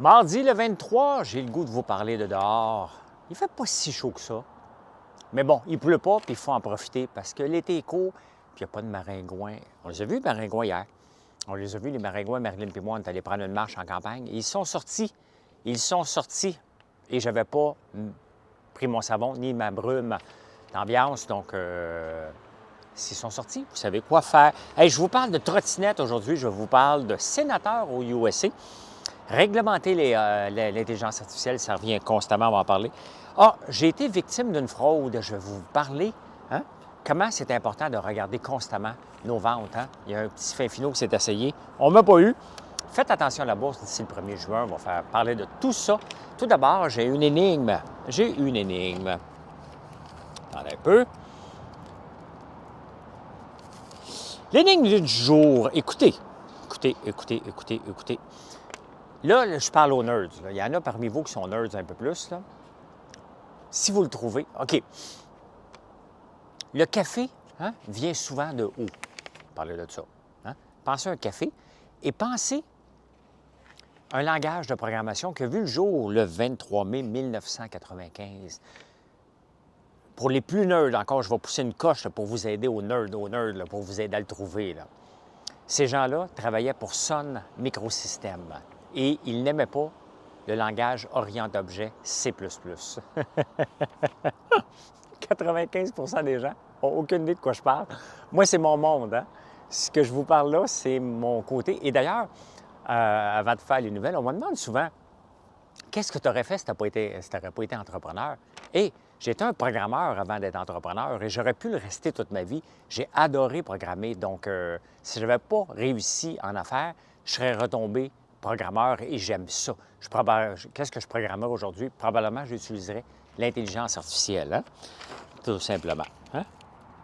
Mardi le 23, j'ai le goût de vous parler de dehors. Il fait pas si chaud que ça. Mais bon, il pleut pas, puis il faut en profiter parce que l'été est court, puis il n'y a pas de maringouins. On les a vus, les maringouins, hier. On les a vus, les maringouins, Marilyn et moi, on est allés prendre une marche en campagne. Et ils sont sortis. Ils sont sortis. Et je n'avais pas pris mon savon ni ma brume d'ambiance. Donc, s'ils sont sortis, vous savez quoi faire. Hey, je vous parle de trottinette aujourd'hui. Je vous parle de sénateur au USA. Réglementer l'intelligence artificielle, ça revient constamment, on va en parler. Ah, j'ai été victime d'une fraude. Je vais vous parler, comment c'est important de regarder constamment nos ventes. Il y a un petit fin finot qui s'est essayé. On ne m'a pas eu. Faites attention à la bourse d'ici le 1er juin. On va faire parler de tout ça. Tout d'abord, j'ai une énigme. Attendez un peu. L'énigme du jour. Écoutez. Là, je parle aux nerds. Là. Il y en a parmi vous qui sont nerds un peu plus. Là. Si vous le trouvez, OK. Le café vient souvent de haut. Parlez de ça. Pensez à un café et pensez à un langage de programmation qui a vu le jour le 23 mai 1995. Pour les plus nerds, encore, je vais pousser une coche là, pour vous aider aux nerds, là, pour vous aider à le trouver. Là. Ces gens-là travaillaient pour Sun Microsystems. Et ils n'aimaient pas le langage orienté-objet C++. 95 des gens n'ont aucune idée de quoi je parle. Moi, c'est mon monde. Ce que je vous parle là, c'est mon côté. Et d'ailleurs, avant de faire les nouvelles, on me demande souvent qu'est-ce que tu aurais fait si tu n'aurais pas été entrepreneur? Et j'étais un programmeur avant d'être entrepreneur et j'aurais pu le rester toute ma vie. J'ai adoré programmer. Donc, si je n'avais pas réussi en affaires, je serais retombé programmeur et j'aime ça. Qu'est-ce que je programmerais aujourd'hui? Probablement, j'utiliserais l'intelligence artificielle, tout simplement.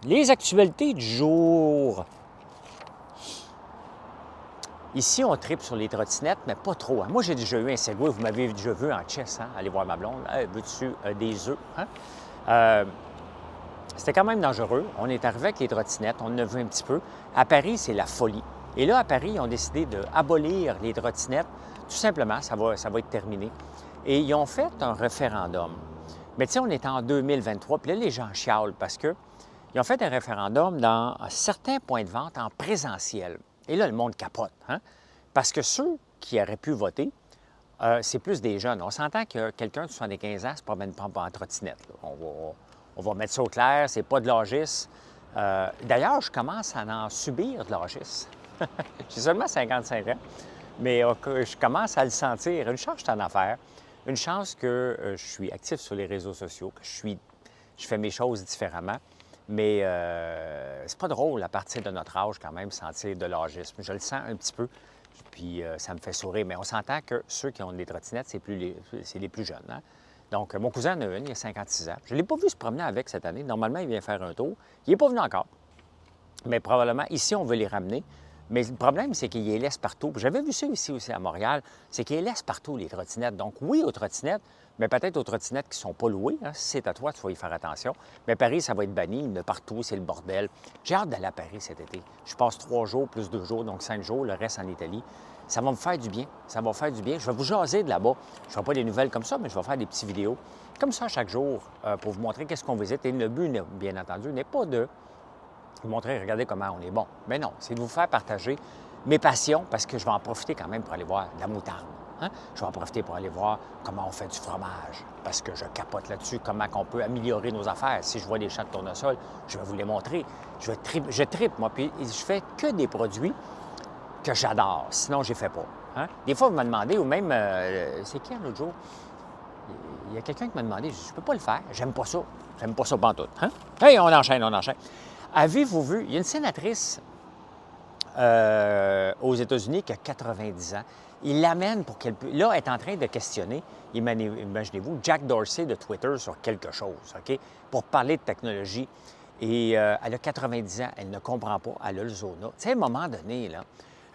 Les actualités du jour. Ici, on tripe sur les trottinettes, mais pas trop. Moi, j'ai déjà eu un Segway. Vous m'avez déjà vu en chess, Allez voir ma blonde. Veux-tu des œufs? C'était quand même dangereux. On est arrivé avec les trottinettes, on en a vu un petit peu. À Paris, c'est la folie. Et là, à Paris, ils ont décidé d'abolir les trottinettes. Tout simplement, ça va être terminé. Et ils ont fait un référendum. Mais tu sais, on est en 2023, puis là, les gens chialent parce qu'ils ont fait un référendum dans certains points de vente en présentiel. Et là, le monde capote, parce que ceux qui auraient pu voter, c'est plus des jeunes. On s'entend que quelqu'un de 75 ans ne se promène pas en trottinette. Là. On va mettre ça au clair, c'est pas de l'âgisme. D'ailleurs, je commence à en subir de l'âgisme. J'ai seulement 55 ans, mais je commence à le sentir. Une chance que je suis en affaires, une chance que je suis actif sur les réseaux sociaux, que je fais mes choses différemment. Mais c'est pas drôle à partir de notre âge quand même sentir de l'âgisme. Je le sens un petit peu, puis ça me fait sourire. Mais on s'entend que ceux qui ont des trottinettes, c'est les plus jeunes. Donc, mon cousin en a une, il a 56 ans. Je ne l'ai pas vu se promener avec cette année. Normalement, il vient faire un tour. Il n'est pas venu encore. Mais probablement, ici, on veut les ramener. Mais le problème, c'est qu'ils les laissent partout. J'avais vu ça ici aussi à Montréal, c'est qu'ils les laissent partout, les trottinettes. Donc, oui, aux trottinettes, mais peut-être aux trottinettes qui ne sont pas louées. Si c'est à toi, tu vas y faire attention. Mais Paris, ça va être banni. De partout, c'est le bordel. J'ai hâte d'aller à Paris cet été. Je passe 3 jours plus 2 jours, donc 5 jours, le reste en Italie. Ça va me faire du bien. Ça va faire du bien. Je vais vous jaser de là-bas. Je ne ferai pas des nouvelles comme ça, mais je vais faire des petites vidéos comme ça chaque jour pour vous montrer qu'est-ce qu'on visite. Et le but, bien entendu, n'est pas de vous montrer, regardez comment on est bon. Mais non, c'est de vous faire partager mes passions parce que je vais en profiter quand même pour aller voir de la moutarde. Je vais en profiter pour aller voir comment on fait du fromage parce que je capote là-dessus, comment on peut améliorer nos affaires. Si je vois des champs de tournesol, je vais vous les montrer. Je tripe, moi, puis je fais que des produits que j'adore. Sinon, je ne les fais pas. Des fois, vous me demandez, ou même, c'est qui l'autre jour? Il y a quelqu'un qui m'a demandé, je ne peux pas le faire, j'aime pas ça. J'aime pas ça pantoute. Hey, on enchaîne. Avez-vous vu, il y a une sénatrice aux États-Unis qui a 90 ans. Il l'amène pour qu'elle puisse... Là, elle est en train de questionner, imaginez-vous, Jack Dorsey de Twitter sur quelque chose, OK? Pour parler de technologie. Et elle a 90 ans, elle ne comprend pas, elle a le zona. Tu sais, à un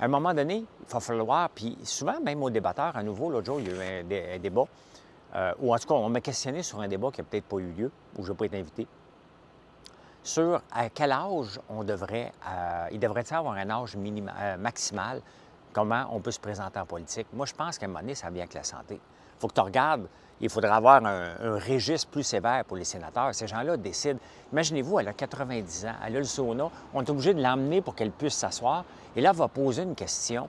moment donné, il va falloir, puis souvent, même aux débatteurs, à nouveau, l'autre jour, il y a eu un débat, ou en tout cas, on m'a questionné sur un débat qui n'a peut-être pas eu lieu, où je n'ai pas été invité, sur à quel âge il devrait avoir un âge maximal comment on peut se présenter en politique. Moi, je pense qu'à un moment donné, ça vient avec la santé. Il faut que tu regardes, il faudrait avoir un registre plus sévère pour les sénateurs. Ces gens-là décident. Imaginez-vous, elle a 90 ans, elle a le sauna, on est obligé de l'emmener pour qu'elle puisse s'asseoir. Et là, elle va poser une question.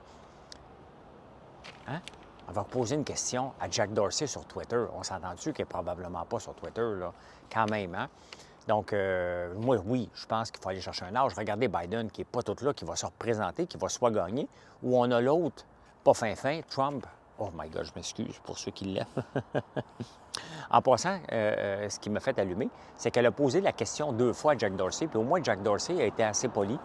Hein? Elle va poser une question à Jack Dorsey sur Twitter. On s'entend-tu qu'elle n'est probablement pas sur Twitter, là, quand même, hein? Donc, moi, oui, je pense qu'il faut aller chercher un âge. Regardez Biden, qui n'est pas tout là, qui va se représenter, qui va soit gagner, ou on a l'autre, pas fin, Trump. Oh my God, je m'excuse pour ceux qui l'aiment. En passant, ce qui m'a fait allumer, c'est qu'elle a posé la question 2 fois à Jack Dorsey, puis au moins Jack Dorsey a été assez poli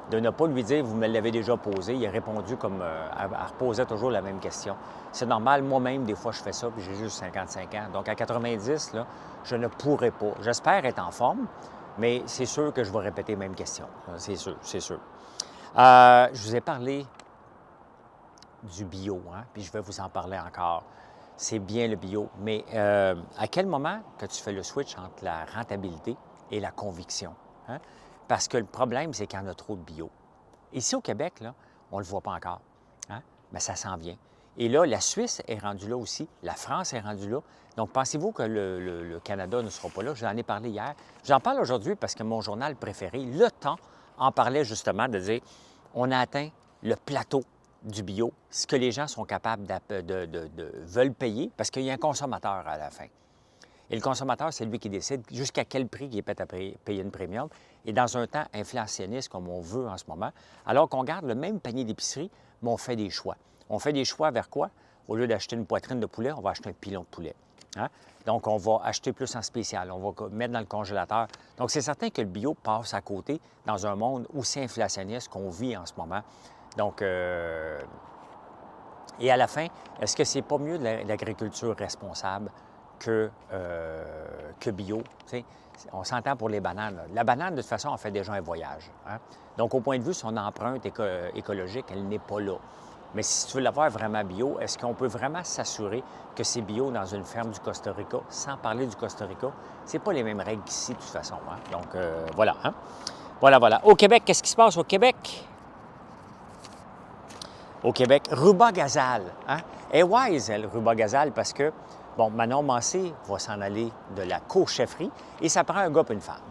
de ne pas lui dire « vous me l'avez déjà posé ». Il a répondu comme elle reposait toujours la même question. C'est normal, moi-même, des fois, je fais ça, puis j'ai juste 55 ans. Donc, à 90, là, je ne pourrais pas. J'espère être en forme, mais c'est sûr que je vais répéter les mêmes questions. C'est sûr, c'est sûr. Je vous ai parlé du bio, hein, puis je vais vous en parler encore. C'est bien le bio, mais à quel moment que tu fais le switch entre la rentabilité et la conviction? Hein? Parce que le problème, c'est qu'il y en a trop de bio. Ici au Québec, là, on ne le voit pas encore, hein? Mais ça s'en vient. Et là, la Suisse est rendue là aussi, la France est rendue là. Donc, pensez-vous que le Canada ne sera pas là? J'en ai parlé hier. J'en parle aujourd'hui parce que mon journal préféré, Le Temps, en parlait justement de dire on a atteint le plateau du bio, ce que les gens sont capables veulent payer, parce qu'il y a un consommateur à la fin. Et le consommateur, c'est lui qui décide jusqu'à quel prix il est prêt à payer une premium. Et dans un temps inflationniste comme on veut en ce moment, alors qu'on garde le même panier d'épicerie, mais on fait des choix. On fait des choix vers quoi? Au lieu d'acheter une poitrine de poulet, on va acheter un pilon de poulet. Hein? Donc, on va acheter plus en spécial, on va mettre dans le congélateur. Donc, c'est certain que le bio passe à côté dans un monde aussi inflationniste qu'on vit en ce moment. Donc, et à la fin, est-ce que c'est pas mieux de l'agriculture responsable que bio? T'sais, on s'entend pour les bananes. Là. La banane, de toute façon, on fait déjà un voyage. Hein? Donc, au point de vue, son empreinte écologique, elle n'est pas là. Mais si tu veux l'avoir vraiment bio, est-ce qu'on peut vraiment s'assurer que c'est bio dans une ferme du Costa Rica, sans parler du Costa Rica? C'est pas les mêmes règles qu'ici, de toute façon. Hein? Donc, voilà. Hein? Voilà. Au Québec, qu'est-ce qui se passe au Québec? Au Québec, Ruba Gazal. Hein? Elle est wise, elle, Ruba Gazal, parce que, bon, Manon Massé va s'en aller de la co-chefferie et ça prend un gars et une femme.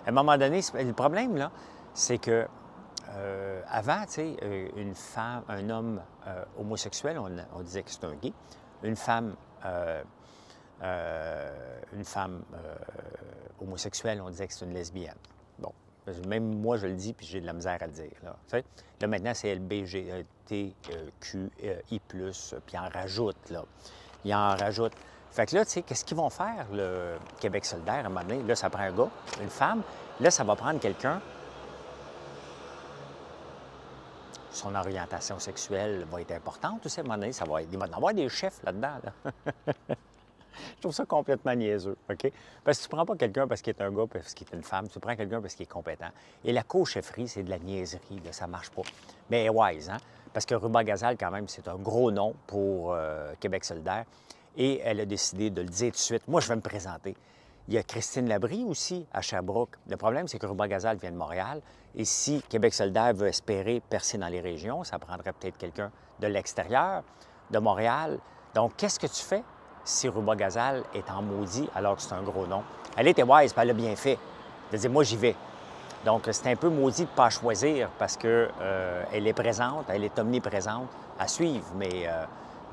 À un moment donné, le problème, là, c'est que avant, une femme, un homme homosexuel, on disait que c'était un gay. Une femme homosexuelle, on disait que c'est une lesbienne. Bon, même moi, je le dis, puis j'ai de la misère à le dire. Là maintenant, c'est LBGTQI+, puis il en rajoute, là. Il en rajoute. Fait que là, tu sais, qu'est-ce qu'ils vont faire, le Québec solidaire, à un moment donné? Là, ça prend un gars, une femme. Là, ça va prendre quelqu'un. Son orientation sexuelle va être importante aussi, à un moment donné. Il va y avoir des chefs là-dedans, là. Je trouve ça complètement niaiseux, OK? Parce que tu ne prends pas quelqu'un parce qu'il est un gars, parce qu'il est une femme. Tu prends quelqu'un parce qu'il est compétent. Et la co-chefferie, c'est de la niaiserie, là, ça ne marche pas. Mais elle est wise, hein? Parce que Ruba Gazal, quand même, c'est un gros nom pour Québec solidaire. Et elle a décidé de le dire tout de suite. Moi, je vais me présenter. Il y a Christine Labrie aussi, à Sherbrooke. Le problème, c'est que Ruba Gazal vient de Montréal. Et si Québec solidaire veut espérer percer dans les régions, ça prendrait peut-être quelqu'un de l'extérieur, de Montréal. Donc, qu'est-ce que tu fais si Ruba Gazal est en maudit alors que c'est un gros nom? Elle était wise, puis elle a bien fait de dire « moi, j'y vais ». Donc, c'est un peu maudit de ne pas choisir parce qu'elle est présente, elle est omniprésente à suivre, mais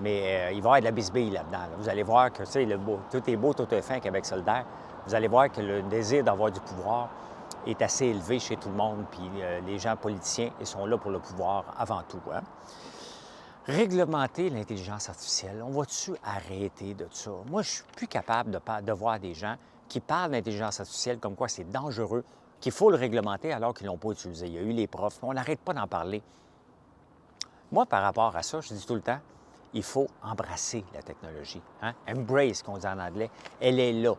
il va y avoir de la bisbille là-dedans. Là. Vous allez voir que, tu sais, tout est beau, tout est fin, Québec solidaire. Vous allez voir que le désir d'avoir du pouvoir est assez élevé chez tout le monde, puis les gens politiciens, ils sont là pour le pouvoir avant tout. Hein? Réglementer l'intelligence artificielle, on va-tu arrêter de ça? Moi, je suis plus capable de voir des gens qui parlent d'intelligence artificielle comme quoi c'est dangereux, qu'il faut le réglementer alors qu'ils ne l'ont pas utilisé. Il y a eu les profs, on n'arrête pas d'en parler. Moi, par rapport à ça, je dis tout le temps, il faut embrasser la technologie. Hein? Embrace, qu'on dit en anglais. Elle est là.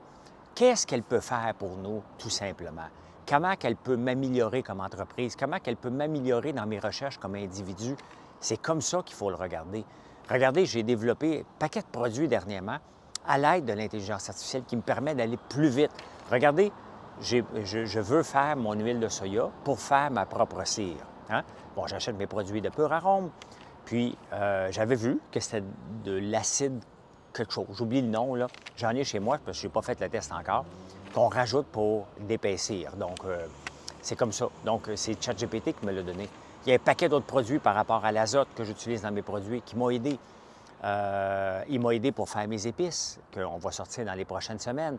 Qu'est-ce qu'elle peut faire pour nous, tout simplement? Comment qu'elle peut m'améliorer comme entreprise? Comment qu'elle peut m'améliorer dans mes recherches comme individu? C'est comme ça qu'il faut le regarder. Regardez, j'ai développé un paquet de produits dernièrement à l'aide de l'intelligence artificielle qui me permet d'aller plus vite. Regardez, je veux faire mon huile de soya pour faire ma propre cire. Hein? Bon, j'achète mes produits de pur arôme. Puis, j'avais vu que c'était de l'acide quelque chose. J'oublie le nom, là. J'en ai chez moi parce que je n'ai pas fait le test encore, qu'on rajoute pour d'épaissir. Donc, c'est comme ça. Donc, c'est ChatGPT qui me l'a donné. Il y a un paquet d'autres produits par rapport à l'azote que j'utilise dans mes produits qui m'ont aidé. Il m'a aidé pour faire mes épices, qu'on va sortir dans les prochaines semaines.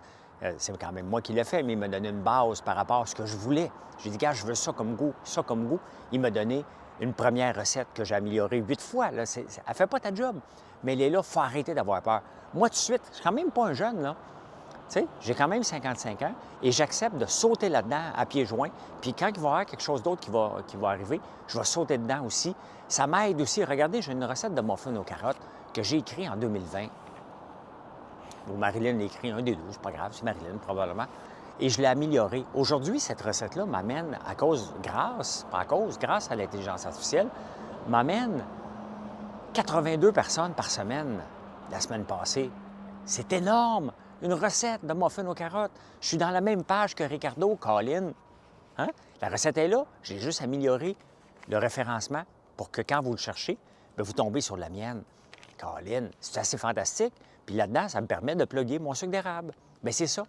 C'est quand même moi qui l'ai fait, mais il m'a donné une base par rapport à ce que je voulais. J'ai dit, gars, je veux ça comme goût, ça comme goût. Il m'a donné une première recette que j'ai améliorée 8 fois. Là. Elle ne fait pas ta job, mais elle est là, il faut arrêter d'avoir peur. Moi, tout de suite, je suis quand même pas un jeune, là. Tu sais, j'ai quand même 55 ans et j'accepte de sauter là-dedans à pieds joints. Puis quand il va y avoir quelque chose d'autre qui va arriver, je vais sauter dedans aussi. Ça m'aide aussi. Regardez, j'ai une recette de muffins aux carottes que j'ai écrite en 2020. Ou Marilyn l'a écrit, un des deux, c'est pas grave, c'est Marilyn probablement. Et je l'ai améliorée. Aujourd'hui, cette recette-là m'amène, grâce à l'intelligence artificielle, m'amène 82 personnes par semaine la semaine passée. C'est énorme! Une recette de muffins aux carottes. Je suis dans la même page que Ricardo, Colin. Hein? La recette est là. J'ai juste amélioré le référencement pour que quand vous le cherchez, bien, vous tombez sur la mienne. Colin, c'est assez fantastique. Puis là-dedans, ça me permet de plugger mon sucre d'érable. Bien, c'est ça.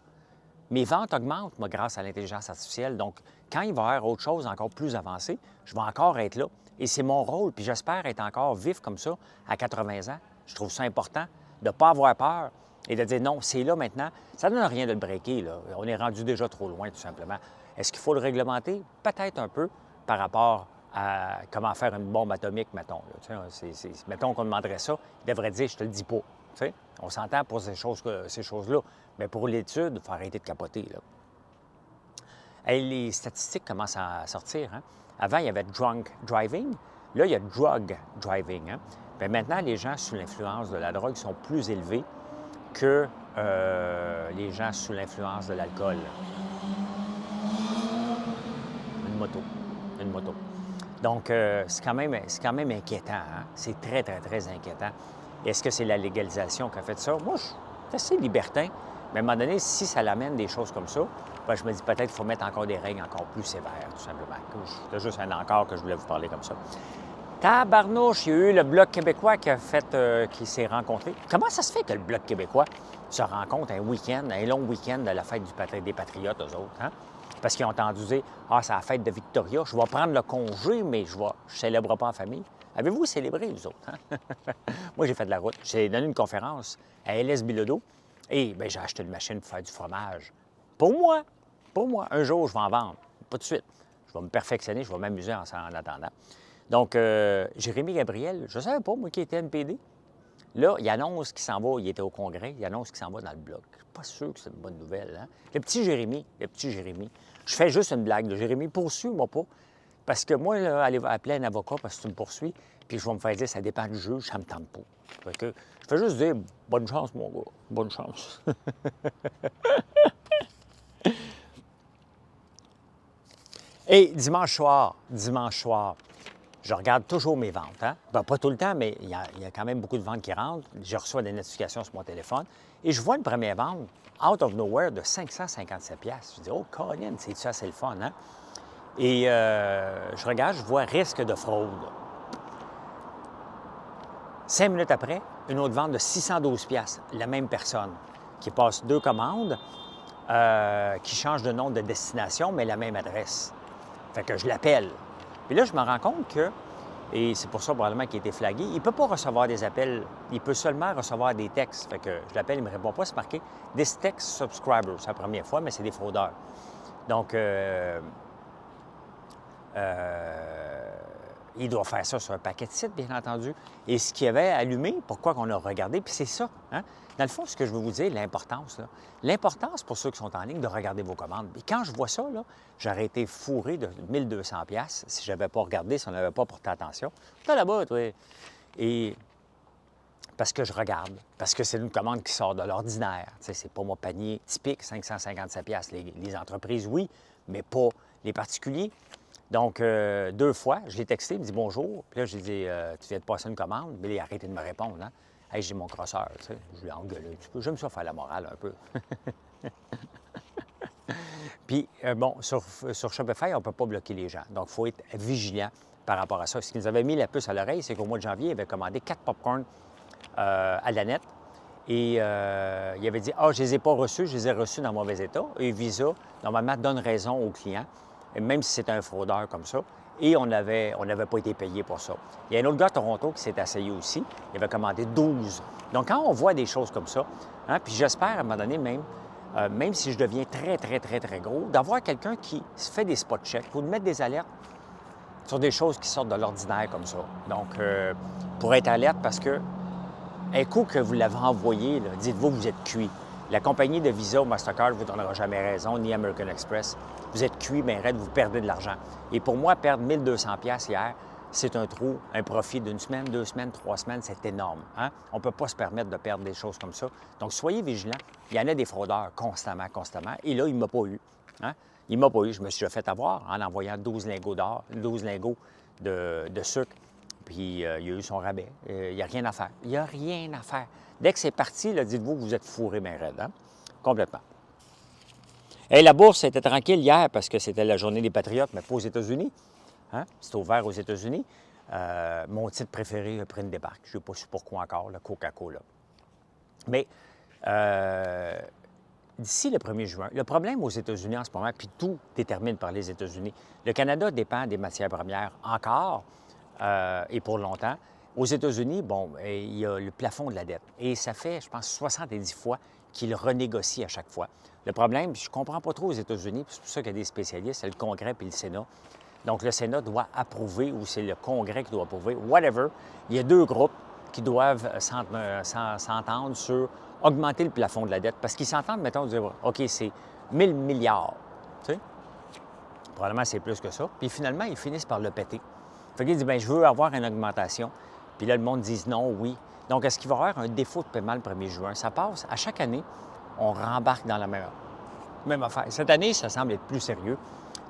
Mes ventes augmentent, moi, grâce à l'intelligence artificielle. Donc, quand il va y avoir autre chose encore plus avancée, je vais encore être là. Et c'est mon rôle. Puis j'espère être encore vif comme ça à 80 ans. Je trouve ça important de ne pas avoir peur et de dire non, c'est là maintenant. Ça ne donne rien de le breaker, là. On est rendu déjà trop loin, tout simplement. Est-ce qu'il faut le réglementer? Peut-être un peu par rapport à comment faire une bombe atomique, mettons. Là. Mettons qu'on demanderait ça, il devrait dire « je te le dis pas ». On s'entend pour ces choses-là, mais pour l'étude, il faut arrêter de capoter. Là. Et les statistiques commencent à sortir. Hein? Avant, il y avait drunk driving. Là, il y a drug driving. Hein? Bien, maintenant, les gens sous l'influence de la drogue sont plus élevés que les gens sous l'influence de l'alcool. Une moto. Une moto. Donc, c'est quand même inquiétant. Hein? C'est très, très, très inquiétant. Est-ce que c'est la légalisation qui a fait ça? Moi, je suis assez libertin. Mais à un moment donné, si ça l'amène des choses comme ça, bien, je me dis peut-être qu'il faut mettre encore des règles encore plus sévères, tout simplement. C'est juste un encore que je voulais vous parler comme ça. Tabarnouche, il y a eu le Bloc québécois qui s'est rencontré. Comment ça se fait que le Bloc québécois se rencontre un week-end, un long week-end de la fête des Patriotes, eux autres? Hein? Parce qu'ils ont entendu dire « Ah, c'est la fête de Victoria, je vais prendre le congé, mais je ne célèbre pas en famille. » Avez-vous célébré, vous autres? Hein? Moi, j'ai fait de la route. J'ai donné une conférence à LS Bilodeau et bien, j'ai acheté une machine pour faire du fromage. Pour moi. Pour moi. Un jour, je vais en vendre. Pas tout de suite. Je vais me perfectionner, je vais m'amuser en attendant. Donc, Jérémy Gabriel, je ne savais pas, moi, qui était NPD. Là, il annonce qu'il s'en va, il était au Congrès, il annonce qu'il s'en va dans le Bloc. Je suis pas sûr que c'est une bonne nouvelle, hein? Le petit Jérémy. Je fais juste une blague. Jérémy, poursuis-moi pas. Parce que moi, là, aller appeler un avocat parce que tu me poursuis, puis je vais me faire dire ça dépend du juge, ça me tente pas. Fait que je fais juste dire bonne chance, mon gars. Bonne chance. Et dimanche soir, je regarde toujours mes ventes. Hein? Ben, pas tout le temps, mais il y a quand même beaucoup de ventes qui rentrent. Je reçois des notifications sur mon téléphone. Et je vois une première vente, out of nowhere, de 557 $. Je dis, oh, Colin, c'est ça, c'est le fun, hein? Et je regarde, je vois risque de fraude. 5 minutes après, une autre vente de 612 $, la même personne, qui passe 2 commandes, qui change de nom de destination, mais la même adresse. Fait que je l'appelle. Puis là, je me rends compte que, et c'est pour ça probablement qu'il a été flagué, il ne peut pas recevoir des appels, il peut seulement recevoir des textes. Fait que je l'appelle, il ne me répond pas, c'est marqué « This text subscriber ». C'est la première fois, mais c'est des fraudeurs. Donc, il doit faire ça sur un paquet de sites, bien entendu. Et ce qui avait allumé, pourquoi qu'on a regardé, puis c'est ça. Hein? Dans le fond, ce que je veux vous dire, l'importance. L'importance pour ceux qui sont en ligne de regarder vos commandes. Et quand je vois ça, j'aurais été fourré de 1200 $ si je n'avais pas regardé, si on n'avait pas porté attention. Là, là-bas, oui. Et parce que je regarde, parce que c'est une commande qui sort de l'ordinaire. Tu sais, c'est pas mon panier typique, 557 $. Les entreprises, oui, mais pas les particuliers. Donc, 2 fois, je l'ai texté, il me dit bonjour. Puis là, j'ai dit, tu viens de passer une commande. Mais il a arrêté de me répondre. Hein? Hey, j'ai mon crosseur, tu sais. Je l'ai engueulé un petit peu. J'aime ça faire la morale un peu. Puis, bon, sur Shopify, on ne peut pas bloquer les gens. Donc, il faut être vigilant par rapport à ça. Ce qui nous avait mis la puce à l'oreille, c'est qu'au mois de janvier, il avait commandé 4 popcorn à la nette. Et il avait dit, je ne les ai pas reçus, je les ai reçus dans mauvais état. Et Visa, normalement, donne raison aux clients, même si c'est un fraudeur comme ça. Et on n'avait pas été payé pour ça. Il y a un autre gars à Toronto qui s'est essayé aussi. Il avait commandé 12. Donc, quand on voit des choses comme ça, puis j'espère à un moment donné même si je deviens très, très, très, très gros, d'avoir quelqu'un qui se fait des spot checks ou de mettre des alertes sur des choses qui sortent de l'ordinaire comme ça. Donc, pour être alerte, parce que un coup que vous l'avez envoyé, dites-vous que vous êtes cuit. La compagnie de Visa ou Mastercard ne vous donnera jamais raison, ni American Express. Vous êtes cuit, mais raide, vous perdez de l'argent. Et pour moi, perdre 1 200$ hier, c'est un trou, un profit d'une semaine, 2 semaines, 3 semaines, c'est énorme. Hein? On ne peut pas se permettre de perdre des choses comme ça. Donc, soyez vigilants. Il y en a des fraudeurs constamment, constamment. Et là, il ne m'a pas eu. Hein? Il ne m'a pas eu. Je me suis déjà fait avoir en envoyant 12 lingots d'or, 12 lingots de sucre. Puis, il a eu son rabais. Il n'y a rien à faire. Il n'y a rien à faire. Dès que c'est parti, là, dites-vous que vous êtes fourré, mais raide. Hein? Complètement. Et la bourse était tranquille hier parce que c'était la journée des Patriotes, mais pas aux États-Unis. Hein? C'est ouvert aux États-Unis. Mon titre préféré a pris une débarque. Je ne sais pas pourquoi encore, le Coca-Cola. Mais d'ici le 1er juin, le problème aux États-Unis en ce moment, puis tout détermine par les États-Unis, le Canada dépend des matières premières encore et pour longtemps. Aux États-Unis, bon, il y a le plafond de la dette. Et ça fait, je pense, 70 fois qu'ils renégocient à chaque fois. Le problème, je ne comprends pas trop aux États-Unis, c'est pour ça qu'il y a des spécialistes, c'est le Congrès puis le Sénat. Donc, le Sénat doit approuver ou c'est le Congrès qui doit approuver, whatever. Il y a 2 groupes qui doivent s'entendre sur augmenter le plafond de la dette. Parce qu'ils s'entendent, mettons, de dire, OK, c'est 1 000 milliards. Tu sais? Probablement, c'est plus que ça. Puis finalement, ils finissent par le péter. Fait qu'ils disent, bien, je veux avoir une augmentation. Puis là, le monde dit non, oui. Donc, est-ce qu'il va y avoir un défaut de paiement le 1er juin? Ça passe. À chaque année, on rembarque dans la même affaire. Cette année, ça semble être plus sérieux.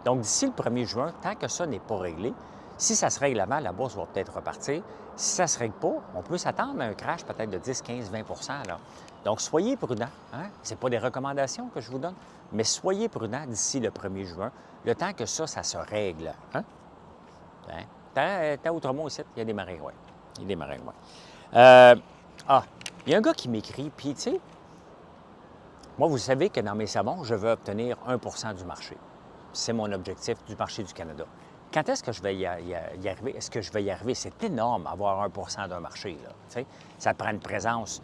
Donc, d'ici le 1er juin, tant que ça n'est pas réglé, si ça se règle avant, la bourse va peut-être repartir. Si ça ne se règle pas, on peut s'attendre à un crash peut-être de 10, 15, 20 là. Donc, soyez prudents. Hein? Ce n'est pas des recommandations que je vous donne, mais soyez prudents d'ici le 1er juin, le temps que ça se règle. Hein? T'as autrement aussi, il y a des marins, oui. Il y a des marins, oui. Il y a un gars qui m'écrit, puis tu sais, moi, vous savez que dans mes savons, je veux obtenir 1 du marché. C'est mon objectif du marché du Canada. Quand est-ce que je vais y arriver? Est-ce que je vais y arriver? C'est énorme, avoir 1 d'un marché. Là, tu sais. Ça prend une présence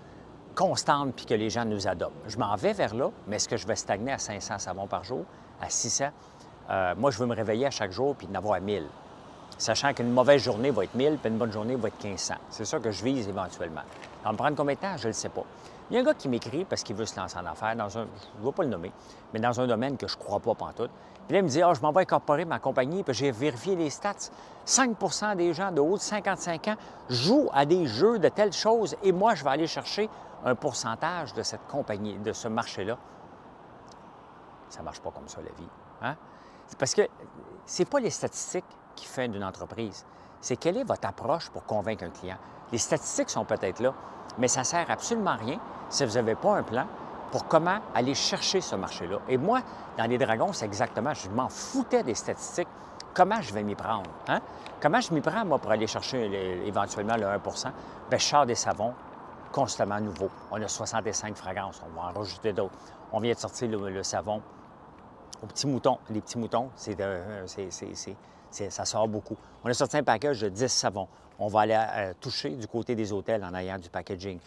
constante puis que les gens nous adoptent. Je m'en vais vers là, mais est-ce que je vais stagner à 500 savons par jour, à 600? Moi, je veux me réveiller à chaque jour puis d'en avoir 1000. Sachant qu'une mauvaise journée va être 1000 puis une bonne journée va être 1500. C'est ça que je vise éventuellement. Ça va me prendre combien de temps? Je ne le sais pas. Il y a un gars qui m'écrit parce qu'il veut se lancer en affaires je ne vais pas le nommer, mais dans un domaine que je ne crois pas pantoute. Puis là, il me dit, je m'en vais incorporer ma compagnie, puis j'ai vérifié les stats. 5 des gens de haut de 55 ans jouent à des jeux de telles choses et moi, je vais aller chercher un pourcentage de cette compagnie, de ce marché-là. Ça ne marche pas comme ça, la vie. Hein? C'est parce que ce n'est pas les statistiques qui font d'une entreprise. C'est quelle est votre approche pour convaincre un client. Les statistiques sont peut-être là, mais ça ne sert absolument à rien si vous n'avez pas un plan pour comment aller chercher ce marché-là. Et moi, dans les dragons, c'est exactement, je m'en foutais des statistiques. Comment je vais m'y prendre? Hein? Comment je m'y prends, moi, pour aller chercher éventuellement le 1 Bien, je sors des savons constamment nouveaux. On a 65 fragrances, on va en rajouter d'autres. On vient de sortir le savon aux petits moutons. Les petits moutons, ça sort beaucoup. On a sorti un package de 10 savons. On va aller toucher du côté des hôtels en ayant du packaging.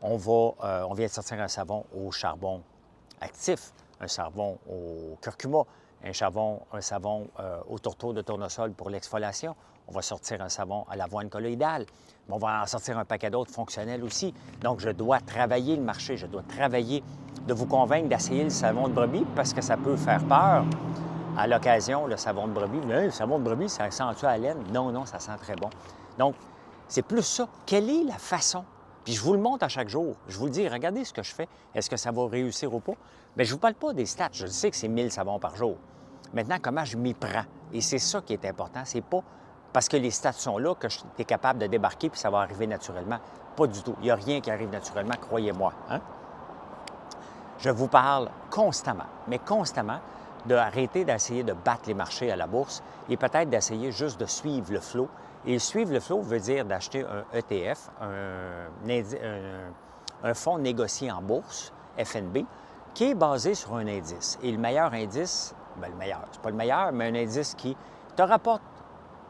On vient de sortir un savon au charbon actif, un savon au curcuma, un savon au tourteau de tournesol pour l'exfoliation. On va sortir un savon à l'avoine colloïdale. On va en sortir un paquet d'autres fonctionnels aussi. Donc, je dois travailler le marché. Je dois travailler de vous convaincre d'essayer le savon de brebis parce que ça peut faire peur. À l'occasion, le savon de brebis, le savon de brebis, ça sent-tu à laine? Non, non, ça sent très bon. Donc, c'est plus ça. Quelle est la façon? Puis je vous le montre à chaque jour. Je vous le dis, regardez ce que je fais. Est-ce que ça va réussir ou pas? Bien, je ne vous parle pas des stats. Je sais que c'est 1000 savons par jour. Maintenant, comment je m'y prends? Et c'est ça qui est important. C'est pas parce que les stats sont là que tu es capable de débarquer puis ça va arriver naturellement. Pas du tout. Il n'y a rien qui arrive naturellement, croyez-moi. Hein? Je vous parle constamment, mais constamment, d'arrêter d'essayer de battre les marchés à la bourse et peut-être d'essayer juste de suivre le flot. Et suivre le flot veut dire d'acheter un ETF, un fonds négocié en bourse, FNB, qui est basé sur un indice. Et le meilleur indice, bien le meilleur, c'est pas le meilleur, mais un indice qui te rapporte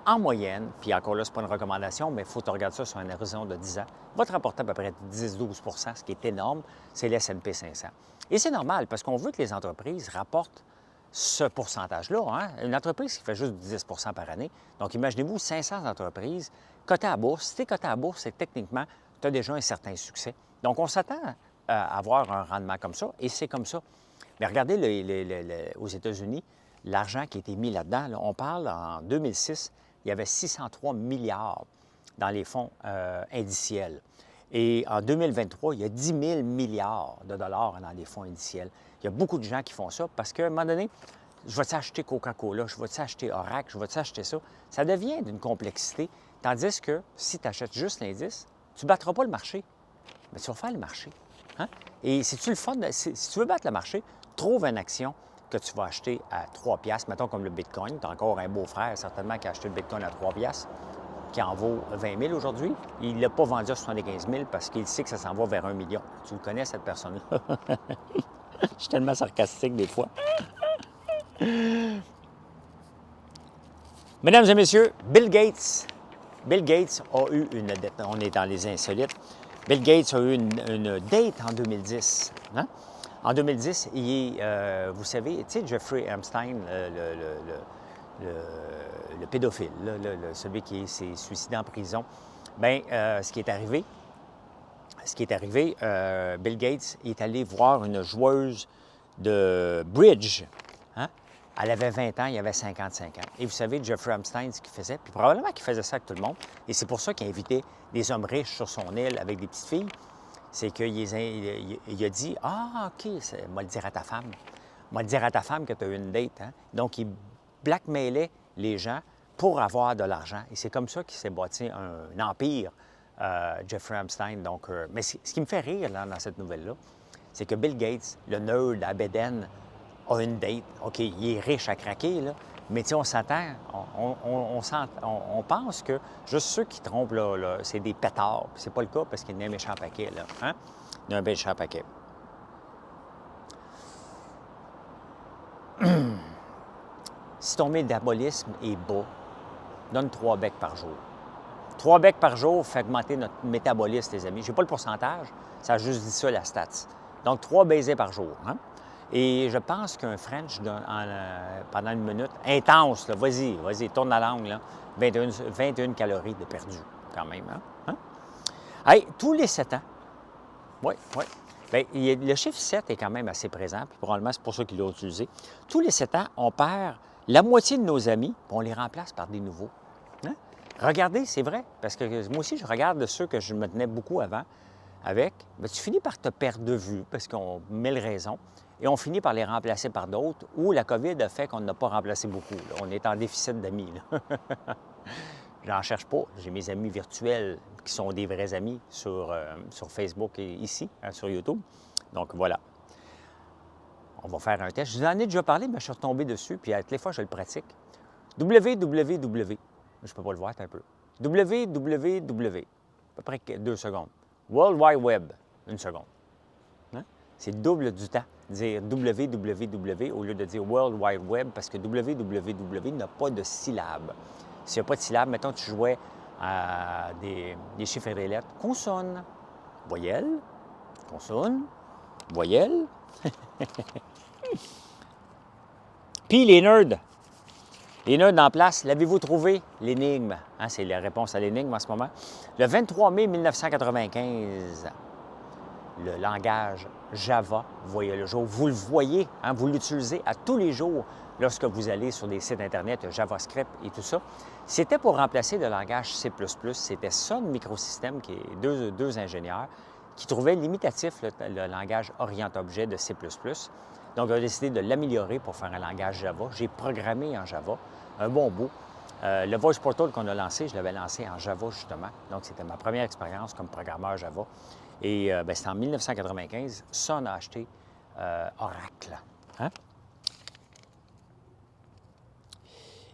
en moyenne, puis encore là, ce n'est pas une recommandation, mais il faut que tu regardes ça sur un horizon de 10 ans, va te rapporter à peu près 10-12 ce qui est énorme, c'est l'S&P 500. Et c'est normal, parce qu'on veut que les entreprises rapportent ce pourcentage-là. Hein? Une entreprise qui fait juste 10 par année. Donc, imaginez-vous 500 entreprises cotées à bourse. Si tu es coté à bourse, c'est que techniquement, tu as déjà un certain succès. Donc, on s'attend à avoir un rendement comme ça, et c'est comme ça. Mais regardez aux États-Unis, l'argent qui a été mis là-dedans, là, on parle en 2006, il y avait 603 milliards dans les fonds indiciels. Et en 2023, il y a 10 000 milliards de dollars dans les fonds indiciels. Il y a beaucoup de gens qui font ça parce qu'à un moment donné, je vais t'acheter Coca-Cola, je vais t'acheter Oracle, je vais t'acheter ça. Ça devient d'une complexité. Tandis que si tu achètes juste l'indice, tu ne battras pas le marché, mais tu vas faire le marché. Hein? Et si tu veux battre le marché, trouve une action que tu vas acheter à 3 piastres, mettons comme le Bitcoin. Tu as encore un beau-frère, certainement, qui a acheté le Bitcoin à 3 piastres, qui en vaut 20 000 aujourd'hui. Il ne l'a pas vendu à 75 000 parce qu'il sait que ça s'en va vers 1 million. Tu le connais, cette personne-là? Je suis tellement sarcastique des fois. Mesdames et messieurs, Bill Gates a eu une dette. On est dans les insolites. Bill Gates a eu une date en 2010. Hein? En 2010, vous savez, tu sais, Jeffrey Epstein, le pédophile, celui qui s'est suicidé en prison, bien, ce qui est arrivé, Bill Gates est allé voir une joueuse de bridge. Hein? Elle avait 20 ans, il avait 55 ans. Et vous savez, Jeffrey Epstein, ce qu'il faisait, puis probablement qu'il faisait ça avec tout le monde, et c'est pour ça qu'il a invité des hommes riches sur son île avec des petites filles, c'est qu'il a dit « Ah, OK, moi le dire à ta femme. Moi le dire à ta femme que tu as eu une date. Hein? » Donc, il blackmailait les gens pour avoir de l'argent. Et c'est comme ça qu'il s'est bâti un empire, Jeffrey Epstein. Donc, mais ce qui me fait rire là, dans cette nouvelle-là, c'est que Bill Gates, le nerd à Beden, a une date. OK, il est riche à craquer, là, mais tu sais, on s'attend, on pense que juste ceux qui trompent, là c'est des pétards. Puis c'est pas le cas parce qu'il y a un méchant paquet, là. Hein? Il y a un méchant paquet. Si ton métabolisme est bas, donne 3 becs par jour. 3 becs par jour fait augmenter notre métabolisme, les amis. Je n'ai pas le pourcentage, ça a juste dit ça, la stats. Donc, 3 baisers par jour. Hein? Et je pense qu'un French, pendant une minute, intense, là, vas-y, tourne la langue, là, 21 calories de perdu, quand même. Hein? Hey, tous les 7 ans, oui. Bien, le chiffre 7 est quand même assez présent, puis probablement c'est pour ça qu'il l'a utilisé. Tous les 7 ans, on perd la moitié de nos amis, puis on les remplace par des nouveaux. Hein? Regardez, c'est vrai, parce que moi aussi, je regarde ceux que je me tenais beaucoup avant avec. Bien, tu finis par te perdre de vue, parce qu'on met le raison, et on finit par les remplacer par d'autres, ou la COVID a fait qu'on n'a pas remplacé beaucoup. Là. On est en déficit d'amis. J'en cherche pas. J'ai mes amis virtuels qui sont des vrais amis sur Facebook et ici, hein, sur YouTube. Donc, voilà. On va faire un test. Je vous en ai déjà parlé, mais je suis retombé dessus, puis à toutes les fois, je le pratique. www. Je peux pas le voir, un peu. www. À peu près 2 secondes. World Wide Web, 1 seconde. Hein? C'est le double du temps, dire www au lieu de dire World Wide Web, parce que www n'a pas de syllabes. S'il n'y a pas de syllabes, mettons, tu jouais à des chiffres et des lettres. Consonne, voyelle, consonne, voyelle. Puis les nerds en place, l'avez-vous trouvé, l'énigme? Hein, c'est la réponse à l'énigme en ce moment. Le 23 mai 1995, le langage Java voyait le jour. Vous le voyez, hein, vous l'utilisez à tous les jours lorsque vous allez sur des sites Internet, JavaScript et tout ça. C'était pour remplacer le langage C++. C'était Sun Microsystems, qui est deux ingénieurs, qui trouvaient limitatif le langage Orient-Objet de C++. Donc, on a décidé de l'améliorer pour faire un langage Java. J'ai programmé en Java un bon bout. Le Voice Portal qu'on a lancé, je l'avais lancé en Java, justement. Donc, c'était ma première expérience comme programmeur Java. Et c'était en 1995. Sun a acheté Oracle. Hein?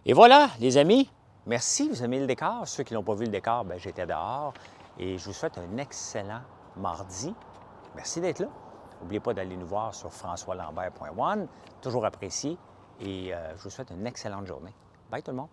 Et voilà, les amis, merci, vous aimez le décor. Ceux qui n'ont pas vu le décor, bien, j'étais dehors. Et je vous souhaite un excellent mardi. Merci d'être là. N'oubliez pas d'aller nous voir sur françoislambert.one, toujours apprécié. Et je vous souhaite une excellente journée. Bye tout le monde.